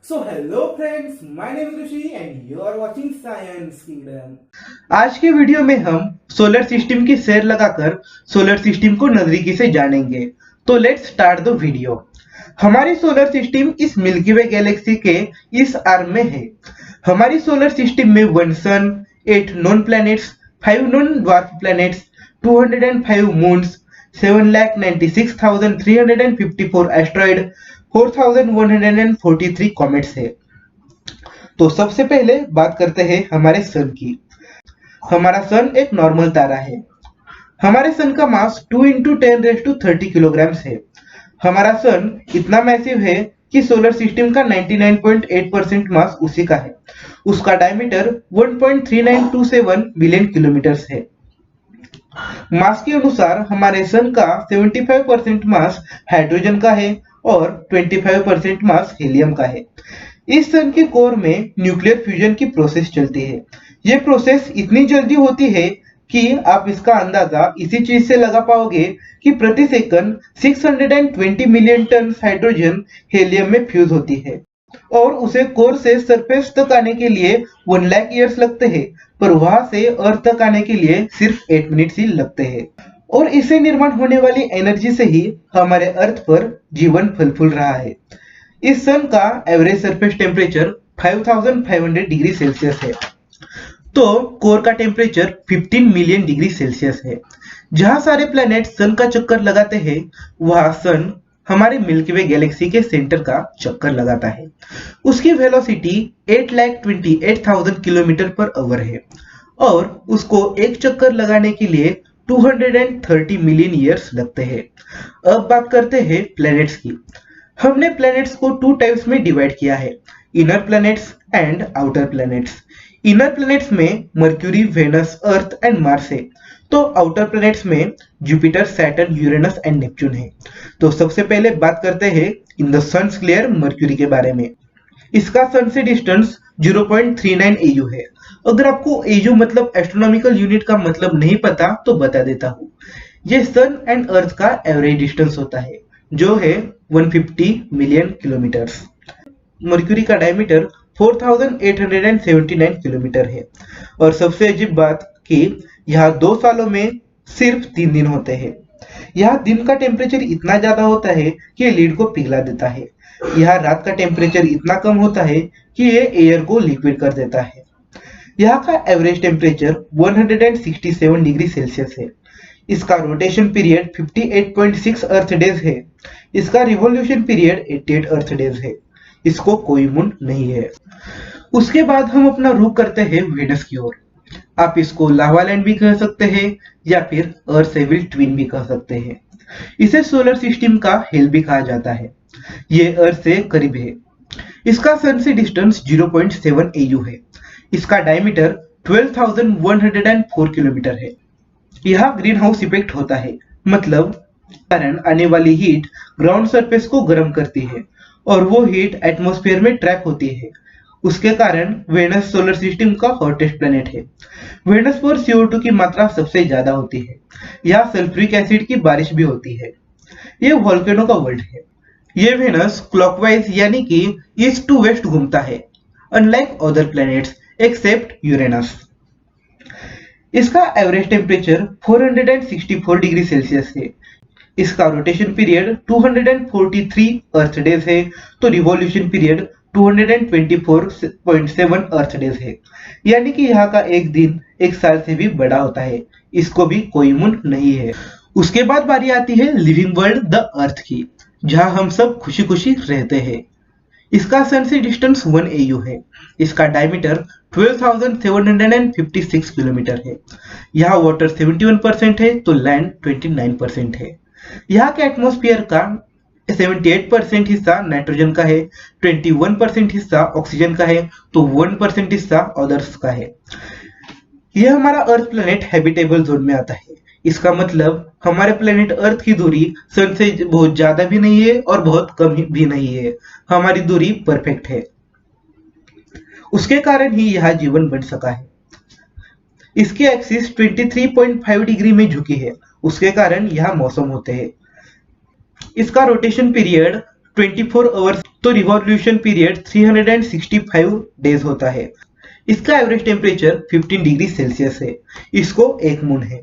So hello friends, my name is Rishi and you are watching Science Kingdom। आज के video में हम solar system की सैर लगाकर सोलर सिस्टम को नजदीकी से जानेंगे। तो लेट्स स्टार्ट द वीडियो। हमारी सोलर सिस्टम इस मिल्की वे गैलेक्सी के इस आर्म में है। हमारी सोलर सिस्टम में 1 सन, 8 non planets, 5 non dwarf planets, 205 moons, 7,96,354 asteroid, 4,143 comets है। तो सबसे पहले बात करते हैं हमारे सन की। हमारा सन एक नॉर्मल तारा है। हमारे सन का मास 2 × 10⁻30 किलोग्राम्स है। हमारा सन इतना मैसिव है कि सोलर सिस्टम का 99.8% मास उसी का है। उसका डायमीटर 1.3927 बिलियन किलोमीटर्स है। मास के अनुसार हमारे सन का 75% मास हाइड्रोजन का है और 25% मास हीलियम का है। इस सन के कोर में न्यूक्लियर फ्यूजन की प्रोसेस चलती है। ये प्रोसेस इतनी जल्दी होती है कि आप इसका अंदाजा इसी चीज से लगा पाओगे कि प्रति second 620 million ton hydrogen helium में फ्यूज होती है और उसे कोर से सरफेस तक आने के लिए 1 लाख ईयर्स लगते हैं, पर वहां से अर्थ तक आने के लिए सिर्फ 8 मिनट्स ही लगते हैं। और इससे निर्माण होने वाली एनर्जी से ही हमारे अर्थ पर जीवन फल फूल रहा है। इस सन का average surface temperature 5500 degree Celsius है। तो कोर का टेम्परेचर 15 मिलियन डिग्री सेल्सियस है। जहां सारे प्लैनेट सन का चक्कर लगाते हैं, वहां सन हमारे मिल्की वे गैलेक्सी के सेंटर का चक्कर लगाता है। उसकी वेलोसिटी 8,28,000 किलोमीटर पर आवर है और उसको एक चक्कर लगाने के लिए 230 मिलियन ईयर्स लगते हैं। अब बात करते हैं प्लैनेट्स की। हमने प्लैनेट्स को 2 टाइप्स में डिवाइड किया है, inner planets and outer planets. Inner planets में Mercury, Venus, Earth and Mars है। तो आउटर प्लैनेट्स में Jupiter, Saturn, Uranus and Neptune है। तो सबसे पहले बात करते हैं in the sun's clear Mercury के बारे में। इसका सन से डिस्टेंस 0.39 AU है। अगर आपको AU मतलब एस्ट्रोनॉमिकल यूनिट का मतलब नहीं पता तो बता देता हूँ। ये सन एंड अर्थ का एवरेज डिस्टेंस होता है, जो है 150 मिलियन किलोमीटर्स। मर्क्यूरी का डायमीटर 4879 किलोमीटर है। और सबसे अजीब बात कि यहाँ 2 सालों में सिर्फ 3 दिन होते हैं। यहाँ दिन का टेम्परेचर इतना ज्यादा होता है कि लीड को पिघला देता है। यहाँ रात का टेम्परेचर इतना कम होता है कि ये एयर को लिक्विड कर देता है। यहाँ का एवरेज टेम्परेचर 167 डिग्री सेल्सियस है। इसका रोटेशन पीरियड 58.6 अर्थ डेज है। इसका रिवॉल्यूशन पीरियड 88 अर्थ डेज है। इसको कोई मून नहीं है। उसके बाद हम अपना रुख करते हैं वेनस की ओर। आप इसको लावा लैंड भी कह सकते हैं या फिर अर्थ सेविल ट्विन भी कह सकते हैं। इसे सोलर सिस्टम का हेल भी कहा जाता है। ये अर्थ से करीब है। इसका सन से डिस्टेंस 0.7 AU है। इसका डायमीटर 12,104 किलोमीटर है। यहाँ ग्रीन हाउस इफेक्ट होता है, मतलब कारण आने वाली हीट ग्राउंड सरफेस को गर्म करती है और वो हीट एटमॉस्फेयर में ट्रैप होती है। उसके कारण वेनस सोलर सिस्टम का हॉटेस्ट प्लैनेट है। वेनस पर CO2 की मात्रा सबसे ज्यादा होती है। यहाँ सल्फ्यूरिक एसिड की बारिश भी होती है। ये वोल्केनो का वर्ल्ड है। ये वेनस क्लॉकवाइज यानी कि ईस्ट टू वेस्ट घूमता है, unlike other planets except Uranus. इसका एवरेज टेम्परेचर 464 डिग्री सेल्सियस है। इसका रोटेशन पीरियड 243 अर्थ डेज है। तो रिवॉल्यूशन पीरियड 224.7 अर्थ डेज है। यानी कि यहाँ का एक दिन एक साल से भी बड़ा होता है। इसको भी कोई मून नहीं है। उसके बाद बारी आती है लिविंग वर्ल्ड द अर्थ की, जहाँ हम सब खुशी खुशी रहते हैं। इसका सन से डिस्टेंस 1 AU है। इसका डायमीटर 12,756 किलोमीटर है। यहाँ वाटर 71% है तो लैंड 29% है। यहाँ के एटमॉस्फेयर का 78% हिस्सा नाइट्रोजन का है, 21% हिस्सा ऑक्सीजन का है, तो 1% हिस्सा अदर्स का है। यह हमारा अर्थ प्लैनेट हैबिटेबल जोन में आता है। इसका मतलब हमारे प्लैनेट अर्थ की दूरी सन से बहुत ज्यादा भी नहीं है और बहुत कम भी नहीं है। हमारी दूरी परफेक्ट है। उसके कारण ही यह जीवन बन सका है। इसकी एक्सिस 23.5 डिग्री में झुकी है। उसके कारण यह मौसम होते हैं। इसका रोटेशन पीरियड 24 आवर्स तो रिवॉल्यूशन पीरियड 365 डेज होता है। इसका एवरेज टेम्परेचर 15 डिग्री सेल्सियस है। इसको एक मून है।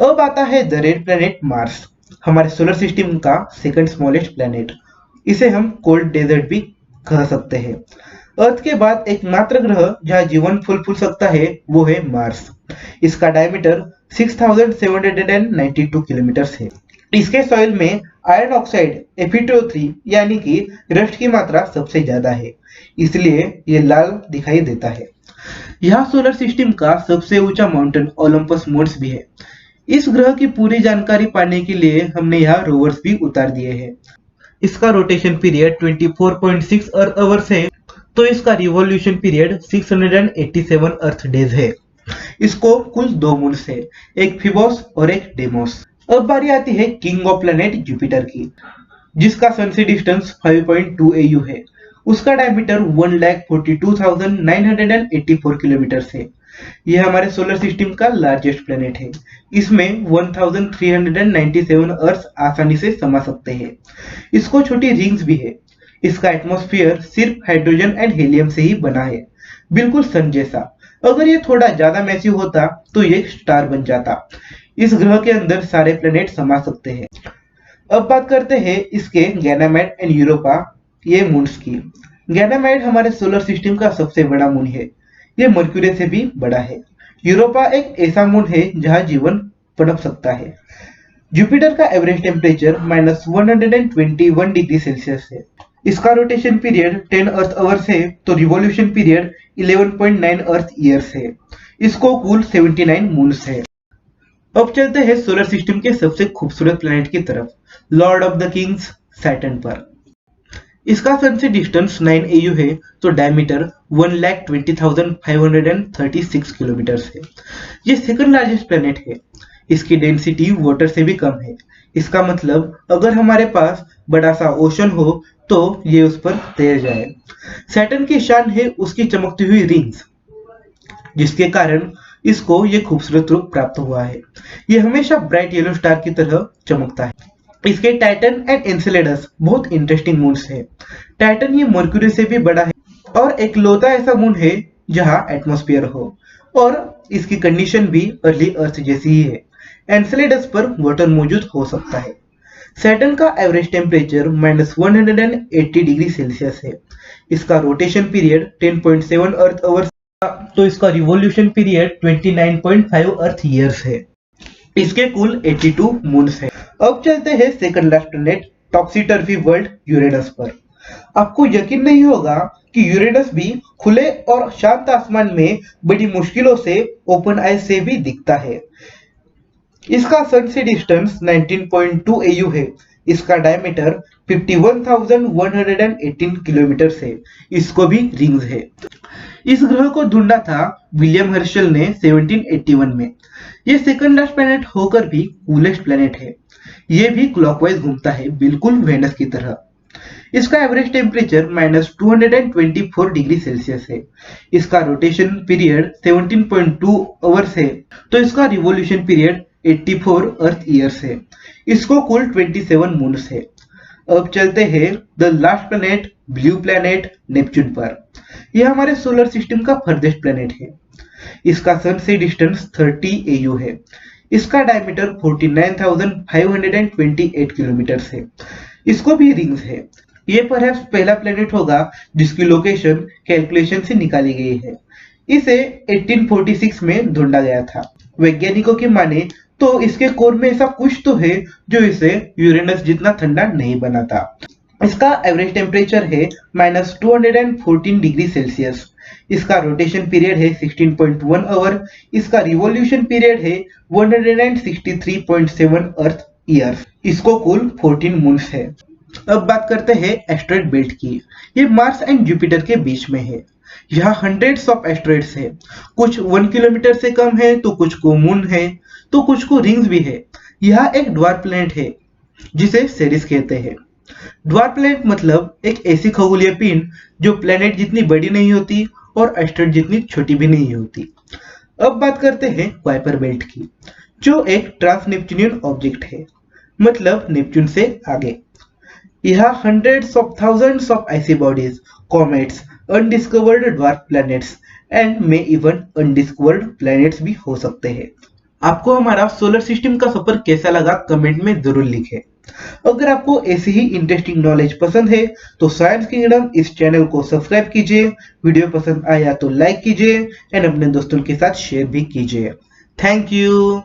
अब आता है द रेड प्लेनेट मार्स, हमारे सोलर सिस्टम का सेकंड स्मॉलेस्ट प्लेनेट। इसे हम कोल्ड डेजर्ट भी कह सकते हैं। अर्थ के बाद एकमात्र ग्रह जहां जीवन फूल सकता है वो है मार्स। इसका डायमीटर 6792 किलोमीटर है। इसके सॉइल में आयरन ऑक्साइड Fe2O3 यानी कि रस्ट की मात्रा सबसे ज्यादा है, इसलिए ये लाल दिखाई देता है। यहाँ सोलर सिस्टम का सबसे ऊंचा माउंटेन ओलंपस मोन्स भी है। इस ग्रह की पूरी जानकारी पाने के लिए हमने यहाँ रोवर्स भी उतार दिए हैं। इसका रोटेशन पीरियड 24.6 अर्थ आवर्स है, तो इसका रिवॉल्यूशन पीरियड 687 अर्थ डेज है। इसको कुल 2 मून्स है, एक फिबोस और एक डेमोस। अब बारी आती है किंग ऑफ प्लैनेट जुपिटर की, जिसका सन से डिस्टेंस 5.2 AU है। उसका डायमीटर 1,42,984 किलोमीटर है। यह हमारे सोलर सिस्टम का लार्जेस्ट प्लैनेट है। इसमें 1397 अर्थ आसानी से समा सकते हैं। इसको छोटी रिंग्स भी है। इसका एटमॉस्फेयर सिर्फ हाइड्रोजन एंड हीलियम से ही बना है, बिल्कुल सन जैसा। अगर ये थोड़ा ज्यादा मैसिव होता तो ये एक स्टार बन जाता। इस ग्रह के अंदर सारे प्लैनेट समा सकते हैं। अब बात करते हैं इसके गैनामेड एंड यूरोपा ये मून्स की। गैनामेड हमारे सोलर सिस्टम का सबसे बड़ा मून है। ये मर्क्यूरी से भी बड़ा है। यूरोपा एक ऐसा मून है जहां जीवन पनप सकता है। जुपिटर का एवरेज टेम्परेचर -121 डिग्री सेल्सियस है। इसका रोटेशन पीरियड 10 अर्थ आवर्स है, तो रिवॉल्यूशन पीरियड 11.9 अर्थ ईयर्स है। इसको कुल 79 मून्स है। अब चलते हैं सोलर सिस्टम के सबसे खूबसूरत प्लैनेट की तरफ, Lord of the Kings Saturn पर। इसका सन से डिस्टेंस 9 AU है, तो डायमीटर 1,20,536 किलोमीटर है। ये सेकंड लार्जेस्ट प्लैनेट है। इसकी डेंसिटी वाटर से भी कम है। इसका मतलब अगर हमारे पास बड़ा सा ओशन हो तो ये उस पर तैर जाए। सैटर्न की शान है उसकी चमकती हुई रिंग्स, जिसके कारण इसको ये खूबसूरत रूप प्राप्त हुआ है। ये हमेशा ब्राइट येलो स्टार की तरह चमकता है। इसके टाइटन एंड एनसेलेडस बहुत इंटरेस्टिंग मून्स है। टाइटन ये मर्क्यूरी से भी बड़ा है और एकलौता ऐसा मून है जहां एटमॉस्फेयर हो, और इसकी कंडीशन भी अर्ली अर्थ जैसी ही है। एनसेलेडस पर वाटर मौजूद हो सकता है। सैटर्न का एवरेज टेम्परेचर -180 डिग्री सेल्सियस है। इसका रोटेशन पीरियड 10.7 अर्थ आवर्स, तो इसका रिवॉल्यूशन पीरियड 29.5 अर्थ ईयर्स है। इसके कुल 82 मून्स है। अब चलते हैं सेकंड लास्ट प्लैनेट टॉक्सी टर्फी वर्ल्ड यूरेनस पर। आपको यकीन नहीं होगा कि यूरेनस भी खुले और शांत आसमान में बड़ी मुश्किलों से ओपन आई से भी दिखता है। इसका सन से डिस्टेंस 19.2 AU है। इसका डायमीटर 51,118 किलोमीटर है। इसको भी रिंग्स है। इस ग्रह को ढूंढा था विलियम हर्शल ने 1781 में। ये सेकंड लास्ट प्लैनेट होकर भी कूलेस्ट प्लैनेट है। ये भी क्लॉकवाइज घूमता है, बिल्कुल वेनस की तरह। इसका एवरेज टेम्परेचर -224 डिग्री सेल्सियस है। इसका रोटेशन पीरियड 17.2 आवर्स है, तो इसका रिवॉल्यूशन पीरियड 84 अर्थ ईयर्स है। इसको कुल 27 मून्स है। अब चलते हैं the last planet blue planet Neptune पर। यह हमारे सोलर सिस्टम का फर्देस्ट प्लैनेट है। इसका सन से डिस्टेंस 30 AU है। इसका डायमीटर 49,528 किलोमीटर है। इसको भी रिंग्स है। ये परहैप्स पहला प्लैनेट होगा जिसकी लोकेशन कैलकुलेशन से निकाली गई है। इसे 1846 में ढूंढा गया था। वैज्ञानिकों की माने तो इसके कोर में ऐसा कुछ तो है जो इसे यूरेनस जितना ठंडा नहीं बनाता। इसका एवरेज टेम्परेचर है -214 डिग्री सेल्सियस। इसका रोटेशन पीरियड है 16.1 आवर। इसका रिवॉल्यूशन पीरियड है 163.7 अर्थ ईयर। इसको कुल 14 मून्स है। अब बात करते हैं एस्टेरॉयड बेल्ट की। ये मार्स एंड जुपिटर के बीच में है। यहाँ हंड्रेड्स ऑफ एस्टेरॉइड्स है। कुछ 1 किलोमीटर से कम है, तो कुछ को मून है, तो कुछ को रिंग्स भी है। यहाँ एक ड्वार्फ प्लैनेट है जिसे सेरिस कहते हैं। ड्वार्फ प्लैनेट मतलब एक ऐसी खगोलीय पिंड जो प्लैनेट जितनी बड़ी नहीं होती और एस्टेरॉइड जितनी छोटी भी नहीं होती। अब बात करते हैं कुइपर बेल्ट की, जो एक ट्रांस नेपच्यूनियन ऑब्जेक्ट है, मतलब नेपच्यून से आगे। यहाँ hundreds of thousands of icy bodies, comets, undiscovered dwarf planets and may even undiscovered planets भी हो सकते हैं। आपको हमारा सोलर सिस्टम का सफर कैसा लगा कमेंट में जरूर लिखें। अगर आपको ऐसी ही इंटरेस्टिंग नॉलेज पसंद है तो साइंस किंगडम इस चैनल को सब्सक्राइब कीजिए, वीडियो पसंद आया तो लाइक कीजिए एंड अपने दोस्तों के साथ शेयर भी कीजिए। Thank you.